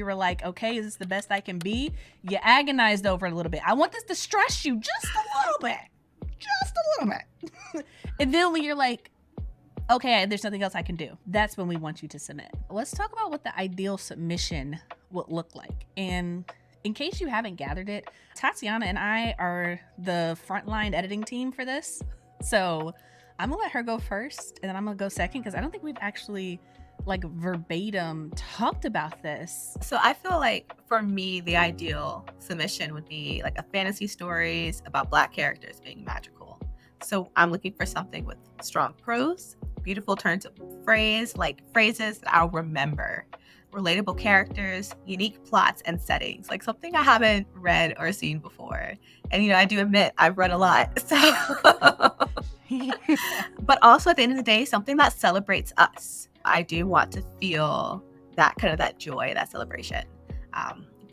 you were like, okay, is this the best I can be? You agonized over it a little bit. I want this to stress you just a little bit. Just a little bit. And then when you're like, okay, there's nothing else I can do, that's when we want you to submit. Let's talk about what the ideal submission would look like. And in case you haven't gathered it, Tatiana and I are the frontline editing team for this. So I'm gonna let her go first, and then I'm gonna go second, because I don't think we've actually like verbatim talked about this. So I feel like for me, the ideal submission would be like a fantasy stories about Black characters being magical. So I'm looking for something with strong prose, beautiful turns of phrase, like phrases that I'll remember, relatable characters, unique plots and settings, like something I haven't read or seen before. And, I do admit I've read a lot. So, but also at the end of the day, something that celebrates us. I do want to feel that kind of that joy, that celebration.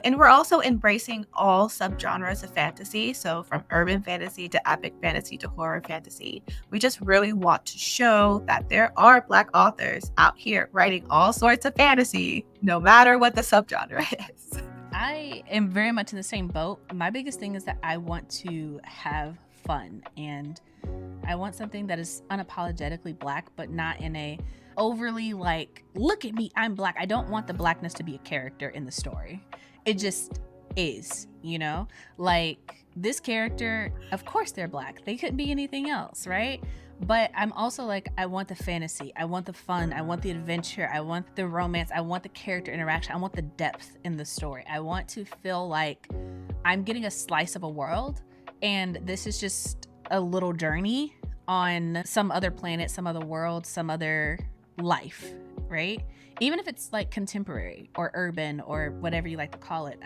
And we're also embracing all subgenres of fantasy. So from urban fantasy to epic fantasy to horror fantasy, we just really want to show that there are Black authors out here writing all sorts of fantasy, no matter what the subgenre is. I am very much in the same boat. My biggest thing is that I want to have fun, and I want something that is unapologetically Black, but not in a overly like, look at me, I'm Black. I don't want the Blackness to be a character in the story. It just is, like this character, of course they're Black. They couldn't be anything else, right? But I'm also like, I want the fantasy. I want the fun. I want the adventure. I want the romance. I want the character interaction. I want the depth in the story. I want to feel like I'm getting a slice of a world, and this is just a little journey on some other planet, some other world, some other life, right? Even if it's like contemporary or urban or whatever you like to call it.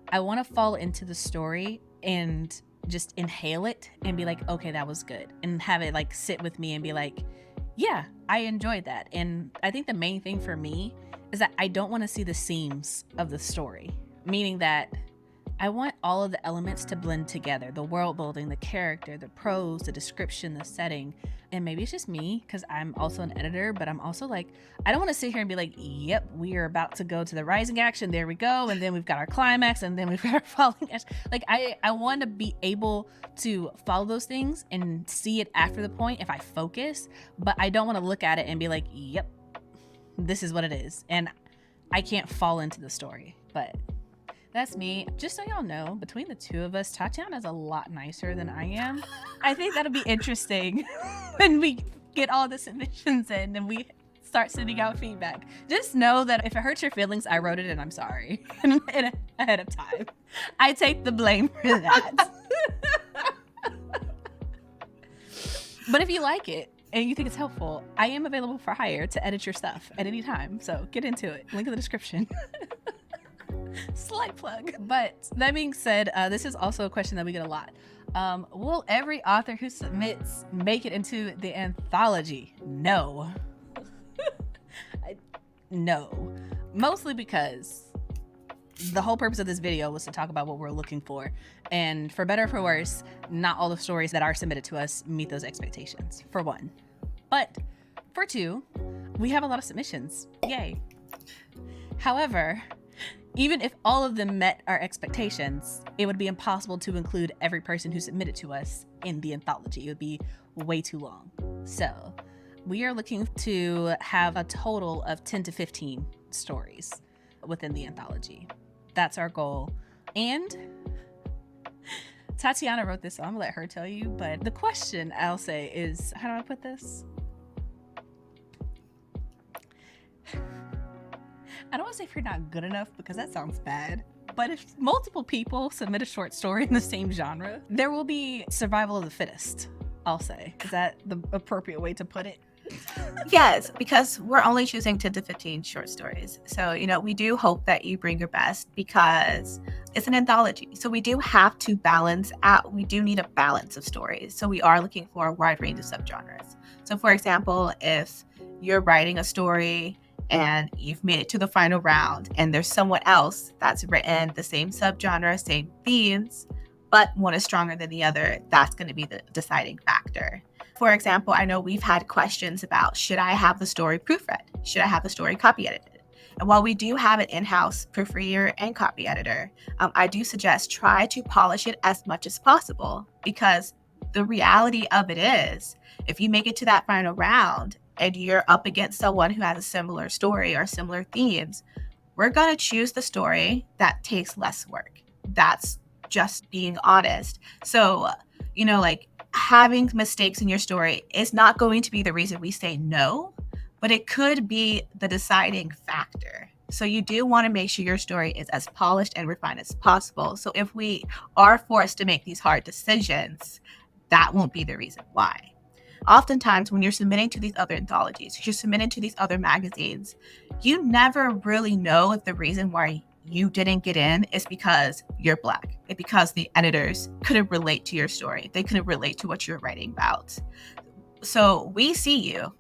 I want to fall into the story and just inhale it and be like, okay, that was good. And have it like sit with me and be like, yeah, I enjoyed that. And I think the main thing for me is that I don't want to see the seams of the story, meaning that I want all of the elements to blend together. The world building, the character, the prose, the description, the setting. And maybe it's just me because I'm also an editor, but I'm also like, I don't want to sit here and be like, yep, we are about to go to the rising action. There we go. And then we've got our climax, and then we've got our falling action. Like I want to be able to follow those things and see it after the point if I focus, but I don't want to look at it and be like, yep, this is what it is. And I can't fall into the story, but that's me. Just so y'all know, between the two of us, Tatiana's a lot nicer than I am. I think that'll be interesting when we get all the submissions in and we start sending out feedback. Just know that if it hurts your feelings, I wrote it and I'm sorry ahead of time. I take the blame for that. But if you like it and you think it's helpful, I am available for hire to edit your stuff at any time. So get into it. Link in the description. Slight plug. But that being said, this is also a question that we get a lot. Will every author who submits make it into the anthology? No. No. Mostly because the whole purpose of this video was to talk about what we're looking for. And for better or for worse, not all the stories that are submitted to us meet those expectations, for one. But for two, we have a lot of submissions. Yay. However, even if all of them met our expectations, it would be impossible to include every person who submitted to us in the anthology. It would be way too long. So we are looking to have a total of 10 to 15 stories within the anthology. That's our goal. And Tatiana wrote this, so I'm gonna let her tell you, but the question I'll say is, how do I put this? I don't want to say if you're not good enough, because that sounds bad. But if multiple people submit a short story in the same genre, there will be survival of the fittest, I'll say. Is that the appropriate way to put it? Yes, because we're only choosing 10 to 15 short stories. So, we do hope that you bring your best because it's an anthology. So we do have to balance out. We do need a balance of stories. So we are looking for a wide range of subgenres. So for example, if you're writing a story and you've made it to the final round and there's someone else that's written the same subgenre, same themes, but one is stronger than the other, that's going to be the deciding factor. For example, I know we've had questions about, should I have the story proofread? Should I have the story copy edited? While we do have an in-house proofreader and copy editor, I do suggest try to polish it as much as possible, because the reality of it is, if you make it to that final round and you're up against someone who has a similar story or similar themes, we're going to choose the story that takes less work. That's just being honest. So, like, having mistakes in your story is not going to be the reason we say no, but it could be the deciding factor. So you do want to make sure your story is as polished and refined as possible. So if we are forced to make these hard decisions, that won't be the reason why. Oftentimes, when you're submitting to these other anthologies, you're submitting to these other magazines, you never really know if the reason why you didn't get in is because you're Black. It's because the editors couldn't relate to your story. They couldn't relate to what you're writing about. So we see you.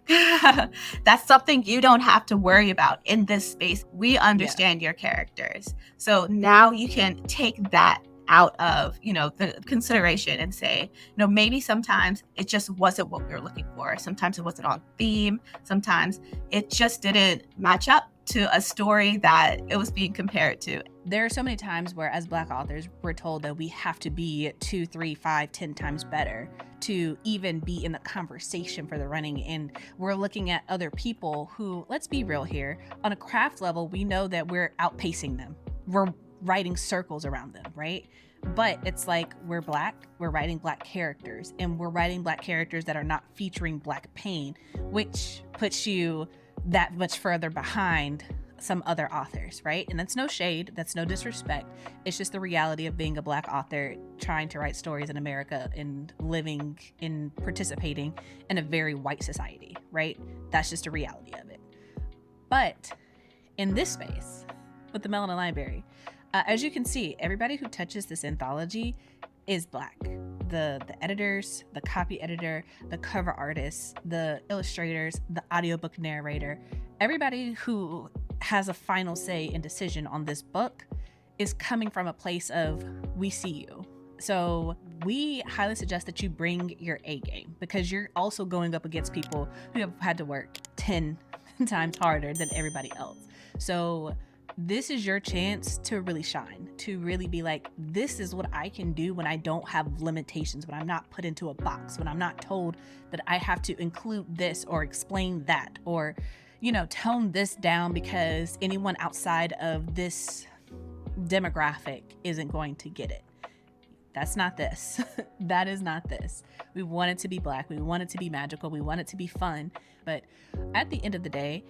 That's something you don't have to worry about in this space. We understand your characters. So now you can take that out of, the consideration and say, maybe sometimes it just wasn't what we were looking for. Sometimes it wasn't on theme. Sometimes it just didn't match up to a story that it was being compared to. There are so many times where, as Black authors, we're told that we have to be 2, 3, 5, 10 times better to even be in the conversation for the running. And we're looking at other people who, let's be real here, on a craft level, we know that we're outpacing them. We're writing circles around them, right? But it's like, we're Black, we're writing Black characters, and we're writing Black characters that are not featuring Black pain, which puts you that much further behind some other authors, right? And that's no shade, that's no disrespect. It's just the reality of being a Black author trying to write stories in America and living and participating in a very white society, right? That's just a reality of it. But in this space, with the Melanin Library, as you can see, everybody who touches this anthology is Black. The editors, the copy editor, the cover artists, the illustrators, the audiobook narrator, everybody who has a final say and decision on this book is coming from a place of, we see you. So we highly suggest that you bring your A game, because you're also going up against people who have had to work 10 times harder than everybody else. So this is your chance to really shine, to really be like, this is what I can do when I don't have limitations, when I'm not put into a box, when I'm not told that I have to include this or explain that, or, tone this down because anyone outside of this demographic isn't going to get it. That's not this. That is not this. We want it to be Black. We want it to be magical. We want it to be fun. But at the end of the day,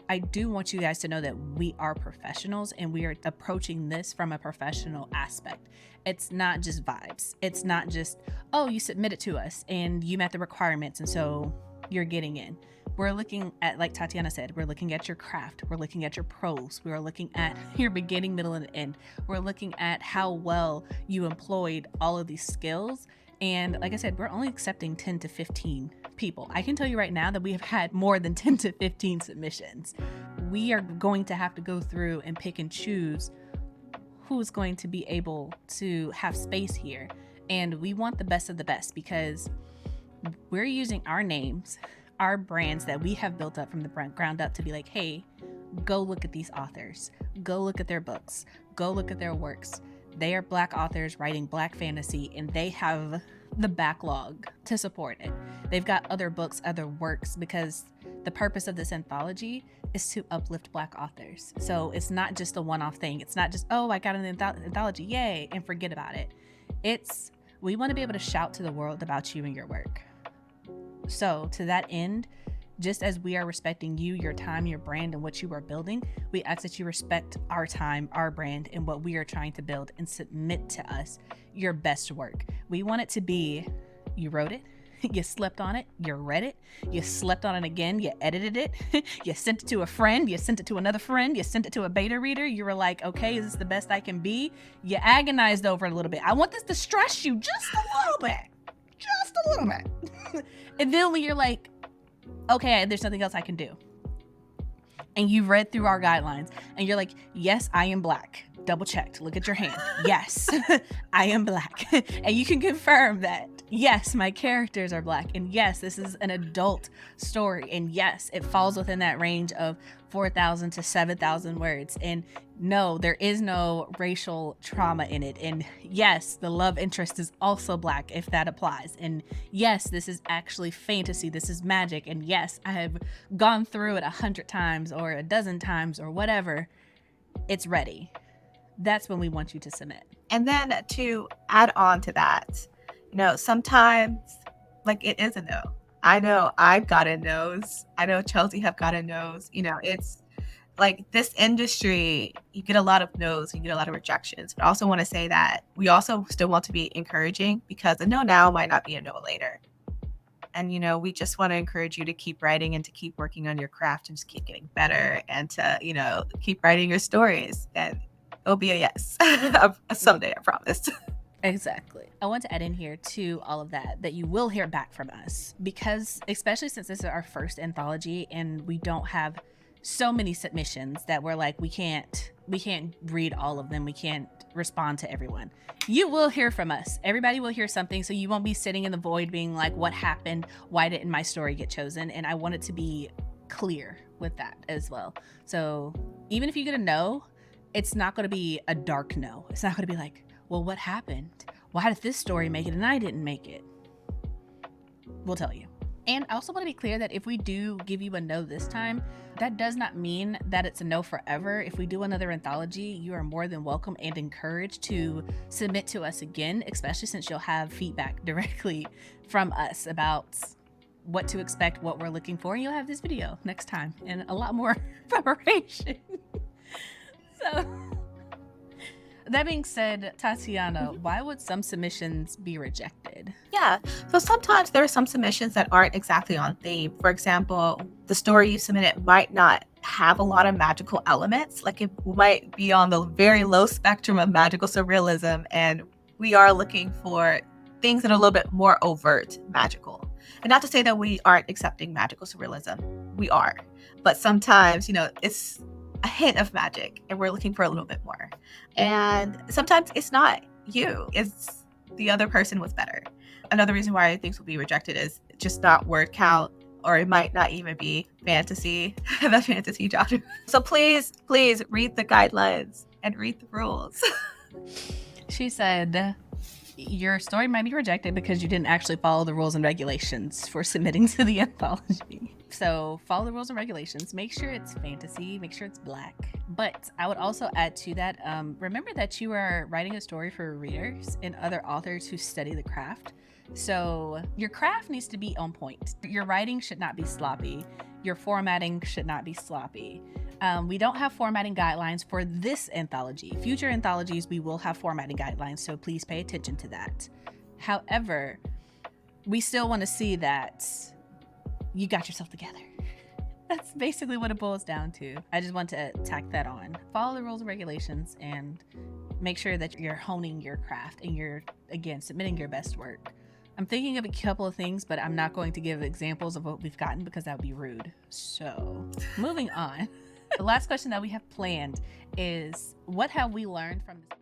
I do want you guys to know that we are professionals and we are approaching this from a professional aspect. It's not just vibes. It's not just, oh, you submitted to us and you met the requirements and so you're getting in. We're looking at, like Tatiana said, we're looking at your craft. We're looking at your prose. We're looking at your beginning, middle, and end. We're looking at how well you employed all of these skills. And like I said, we're only accepting 10 to 15 people. I can tell you right now that we have had more than 10 to 15 submissions. We are going to have to go through and pick and choose who's going to be able to have space here. And we want the best of the best, because we're using our names, our brands that we have built up from the ground up to be like, hey, go look at these authors, go look at their books, go look at their works. They are Black authors writing Black fantasy, and they have the backlog to support it. They've got other books, other works, because the purpose of this anthology is to uplift Black authors. So it's not just a one-off thing. It's not just, oh, I got an anthology, yay, and forget about it. We want to be able to shout to the world about you and your work. So to that end, just as we are respecting you, your time, your brand, and what you are building, we ask that you respect our time, our brand, and what we are trying to build, and submit to us your best work. We want it to be, you wrote it, you slept on it, you read it, you slept on it again, you edited it, you sent it to a friend, you sent it to another friend, you sent it to a beta reader, you were like, okay, is this the best I can be? You agonized over it a little bit. I want this to stress you just a little bit. Just a little bit. And then when you're like, okay, there's nothing else I can do, and you've read through our guidelines and you're like, yes, I am Black. Double checked. Look at your hand. Yes, I am Black. And you can confirm that yes, my characters are Black, and yes, this is an adult story, and yes, it falls within that range of 4,000 to 7,000 words, and no, there is no racial trauma in it, and yes, the love interest is also Black, if that applies, and yes, this is actually fantasy, this is magic, and yes, I have gone through it 100 times or a dozen times or whatever. It's ready. That's when we want you to submit. And then to add on to that, sometimes like it is a no. I know I've gotten no's. I know Chelsea have gotten no's. It's like this industry, you get a lot of no's, you get a lot of rejections. But I also want to say that we also still want to be encouraging, because a no now might not be a no later. And, we just want to encourage you to keep writing and to keep working on your craft and just keep getting better and to, keep writing your stories. And it'll be a yes someday, I promise. Exactly. I want to add in here to all of that you will hear back from us, because especially since this is our first anthology and we don't have so many submissions that we're like, we can't read all of them. We can't respond to everyone. You will hear from us. Everybody will hear something. So you won't be sitting in the void being like, what happened? Why didn't my story get chosen? And I want it to be clear with that as well. So even if you get a no, it's not going to be a dark no. It's not going to be like, well, what happened? Why did this story make it and I didn't make it? We'll tell you. And I also want to be clear that if we do give you a no this time, that does not mean that it's a no forever. If we do another anthology, you are more than welcome and encouraged to submit to us again, especially since you'll have feedback directly from us about what to expect, what we're looking for. And you'll have this video next time and a lot more preparation. So that being said, Tatiana, why would some submissions be rejected? Yeah. So sometimes there are some submissions that aren't exactly on theme. For example, the story you submitted might not have a lot of magical elements. Like it might be on the very low spectrum of magical surrealism. And we are looking for things that are a little bit more overt magical. And not to say that we aren't accepting magical surrealism. We are. But sometimes, it's a hint of magic and we're looking for a little bit more. And sometimes it's not you, it's the other person was better. Another reason why things will be rejected is just not word count, or it might not even be fantasy, the fantasy genre. So please read the guidelines and read the rules. She said, your story might be rejected because you didn't actually follow the rules and regulations for submitting to the anthology. So follow the rules and regulations. Make sure it's fantasy. Make sure it's Black. But I would also add to that, remember that you are writing a story for readers and other authors who study the craft. So your craft needs to be on point. Your writing should not be sloppy. Your formatting should not be sloppy. We don't have formatting guidelines for this anthology. Future anthologies, we will have formatting guidelines, so please pay attention to that. However, we still want to see that you got yourself together. That's basically what it boils down to. I just want to tack that on. Follow the rules and regulations and make sure that you're honing your craft and you're, again, submitting your best work. I'm thinking of a couple of things, but I'm not going to give examples of what we've gotten because that would be rude. So moving on. The last question that we have planned is, what have we learned from this?